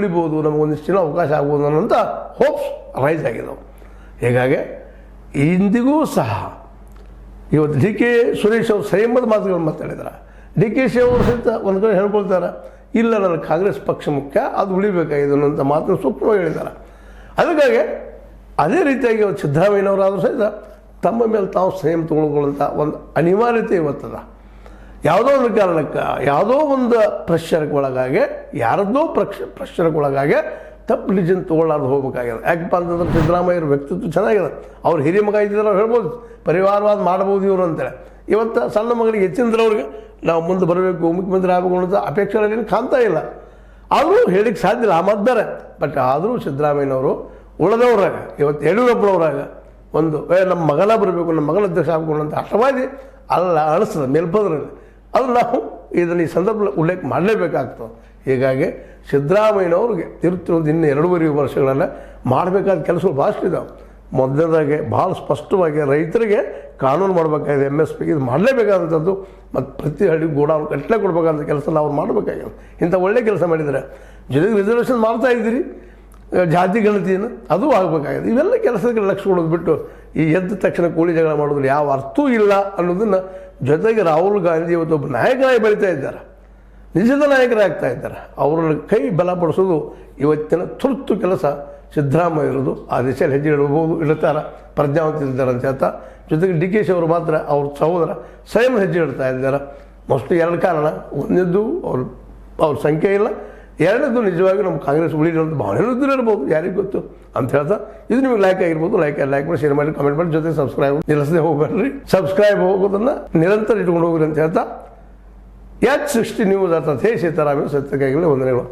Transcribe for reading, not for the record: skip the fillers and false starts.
ಉಳಿಬೋದು, ನಮಗೊಂದಿಷ್ಟು ಅವಕಾಶ ಆಗ್ಬೋದು ಅನ್ನೋಂಥ ಹೋಪ್ಸ್ ರೈಸ್ ಆಗಿದ್ದಾವೆ. ಹೀಗಾಗಿ ಇಂದಿಗೂ ಸಹ ಇವತ್ತು ಡಿ ಕೆ ಸುರೇಶ್ ಅವರು ಸಂಯಮದ ಮಾತುಗಳನ್ನು ಮಾತಾಡಿದ್ದಾರೆ. ಡಿ ಕೆ ಶಿ ಅವರು ಸಹಿತ ಒಂದು ಕಡೆ ಹೇಳ್ಕೊಳ್ತಾರೆ, ಇಲ್ಲ ನನಗೆ ಕಾಂಗ್ರೆಸ್ ಪಕ್ಷ ಮುಖ್ಯ, ಅದು ಉಳಿಬೇಕಾಗಿದೆ ಅನ್ನೋಂಥ ಮಾತನ್ನು ಸೂಕ್ಷ್ಮವಾಗಿ ಹೇಳಿದ್ದಾರೆ. ಅದಕ್ಕಾಗಿ ಅದೇ ರೀತಿಯಾಗಿ ಇವತ್ತು ಸಿದ್ದರಾಮಯ್ಯನವರಾದರೂ ಸಹಿತ ತಮ್ಮ ಮೇಲೆ ತಾವು ಸಂಯಮ ತಗೊಳ್ಕೊಳ್ಳುವಂಥ ಒಂದು ಅನಿವಾರ್ಯತೆ ಇವತ್ತದ. ಯಾವುದೋ ಒಂದು ಕಾರಣಕ್ಕೆ ಯಾವುದೋ ಒಂದು ಪ್ರೆಷರ್ಗೆ ಒಳಗಾಗಿ ಯಾರದ್ದೋ ಪ್ರೆಷರ್ಗೆ ಒಳಗಾಗಿ ತಪ್ಪು ಡಿಸಿಷನ್ ತೊಗೊಳ್ಳಾರ್ದು ಹೋಗ್ಬೇಕಾಗಿದೆ. ಯಾಕಪ್ಪ ಅಂತಂದ್ರೆ ಸಿದ್ದರಾಮಯ್ಯರ ವ್ಯಕ್ತಿತ್ವ ಚೆನ್ನಾಗಿದೆ. ಅವ್ರು ಹಿರಿಯ ಮಗ ಇದ್ದಿದ್ರೆ ಅವ್ರು ಹೇಳ್ಬೋದು ಪರಿವಾರವಾದ ಮಾಡ್ಬೋದು ಇವರು ಅಂತೇಳಿ. ಇವತ್ತು ಸಣ್ಣ ಮಗಳಿಗೆ ಹೆಚ್ಚಿನವ್ರಿಗೆ ನಾವು ಮುಂದೆ ಬರಬೇಕು, ಮುಖ್ಯಮಂತ್ರಿ ಆಗಬೇಕು ಅನ್ನೋದು ಅಪೇಕ್ಷೆಗಳೇನು ಕಾಣ್ತಾ ಇಲ್ಲ. ಆದರೂ ಹೇಳಿಕ್ಕೆ ಸಾಧ್ಯ ಇಲ್ಲ, ಆ ಮಾತು ಬೇರೆ. ಬಟ್ ಆದರೂ ಸಿದ್ದರಾಮಯ್ಯನವರು ಉಳಿದವ್ರಾಗ ಇವತ್ತು ಯಡಿಯೂರಪ್ಪನವರಾಗ ಒಂದು ನಮ್ಮ ಮಗನ ಬರಬೇಕು, ನಮ್ಮ ಮಗನ ಅಧ್ಯಕ್ಷ ಆಗಬೇಕು ಅಂತ ಆಶಾವಾದಿ ಅಲ್ಲ ಅನಿಸ್ತದೆ ಮೇಲ್ಪದ್ರಲ್ಲಿ. ಅದು ನಾವು ಇದನ್ನು ಈ ಸಂದರ್ಭದಲ್ಲಿ ಉಲ್ಲೇಖ ಮಾಡಲೇಬೇಕಾಗ್ತದೆ. ಹೀಗಾಗಿ ಸಿದ್ದರಾಮಯ್ಯನವ್ರಿಗೆ ತಿರುತ್ತಿರೋದು ಇನ್ನು 2.5 ವರ್ಷಗಳನ್ನು ಮಾಡಬೇಕಾದ ಕೆಲಸಗಳು ಭಾಳಷ್ಟು ಇದ್ದಾವೆ. ಮೊದಲನೇದಾಗೆ ಭಾಳ ಸ್ಪಷ್ಟವಾಗಿ ರೈತರಿಗೆ ಕಾನೂನು ಮಾಡಬೇಕಾಗಿದೆ, MSP ಇದು ಮಾಡಲೇಬೇಕಾದಂಥದ್ದು. ಮತ್ತು ಪ್ರತಿ ಹಳ್ಳಿಗೆ ಗೋಡಾನು ಕಟ್ಟಲೆ ಕೊಡಬೇಕಾದಂಥ ಕೆಲಸ ನಾವು ಮಾಡಬೇಕಾಗಿದೆ. ಇಂಥ ಒಳ್ಳೆ ಕೆಲಸ ಮಾಡಿದರೆ ಜೊತೆಗೆ ರಿಸರ್ವೇಷನ್ ಮಾಡ್ತಾ ಇದ್ದೀರಿ, ಜಾತಿ ಗಣತಿಯನ್ನು ಅದು ಆಗಬೇಕಾಗಿದೆ. ಇವೆಲ್ಲ ಕೆಲಸಕ್ಕೆ ಲಕ್ಷ್ಯ ಕೊಡೋದು ಬಿಟ್ಟು ಈ ಎದ್ದ ತಕ್ಷಣ ಕೂಲಿ ಜಗಳ ಮಾಡೋದ್ರಲ್ಲಿ ಯಾವ ಅರ್ಥವೂ ಇಲ್ಲ ಅನ್ನೋದನ್ನು ಜೊತೆಗೆ ರಾಹುಲ್ ಗಾಂಧಿ ಇವತ್ತು ಒಬ್ಬ ನಾಯಕರಾಗಿ ಬೆಳೀತಾ ಇದ್ದಾರೆ, ನಿಜದ ನಾಯಕರಾಗ್ತಾ ಇದ್ದಾರೆ. ಅವರನ್ನು ಕೈ ಬಲಪಡಿಸೋದು ಇವತ್ತಿನ ತುರ್ತು ಕೆಲಸ ಸಿದ್ದರಾಮಯ್ಯ ಇರೋದು. ಆ ದಿಶೆಯಲ್ಲಿ ಹೆಜ್ಜೆ ಇಡ್ತಾರೆ, ಪ್ರಜ್ಞಾವಂತಿದ್ದಾರೆ ಅಂತ ಹೇಳ್ತಾ. ಜೊತೆಗೆ ಡಿ ಕೆ ಶಿ ಅವರು ಮಾತ್ರ ಅವ್ರ ಸಹೋದರ ಸ್ವಯಂ ಹೆಜ್ಜೆ ಇಡ್ತಾ ಇದ್ದಾರೆ. ಮೋಸ್ಟ್ಲಿ 2 ಕಾರಣ. ಒಂದನೇದ್ದು ಅವ್ರ ಸಂಖ್ಯೆ ಇಲ್ಲ, ಎರಡನೇದು ನಿಜವಾಗಿ ನಮ್ಮ ಕಾಂಗ್ರೆಸ್ ಉಳಿರೋದು ಭಾವನೆಯೂ ಇರ್ಬೋದು, ಯಾರಿಗೂ ಗೊತ್ತು ಅಂತ ಹೇಳ್ತಾ. ಇದು ನಿಮಗೆ ಲೈಕ್ ಆಗಿರ್ಬೋದು. ಲೈಕ್ ಮಾಡಿ, ಶೇರ್ ಮಾಡಿ, ಕಮೆಂಟ್ ಮಾಡಿ, ಜೊತೆ ಸಬ್ಸ್ಕ್ರೈಬ್ ನಿಲ್ಲಿಸದೆ ಹೋಗ್ಬೇಡ್ರಿ. ಸಬ್ಸ್ಕ್ರೈಬ್ ಹೋಗೋದನ್ನು ನಿರಂತರ ಇಟ್ಕೊಂಡು ಹೋಗ್ರಿ ಅಂತ ಹೇಳ್ತಾ. H60 ನ್ಯೂಸ್ ಅರ್ಥಾತ್ ಹೇ ಸೀತಾರಾಮಯ್ಯ ಸತ್ಯಕ್ಕಾಗಲಿ ವಂದನೆಗಳು.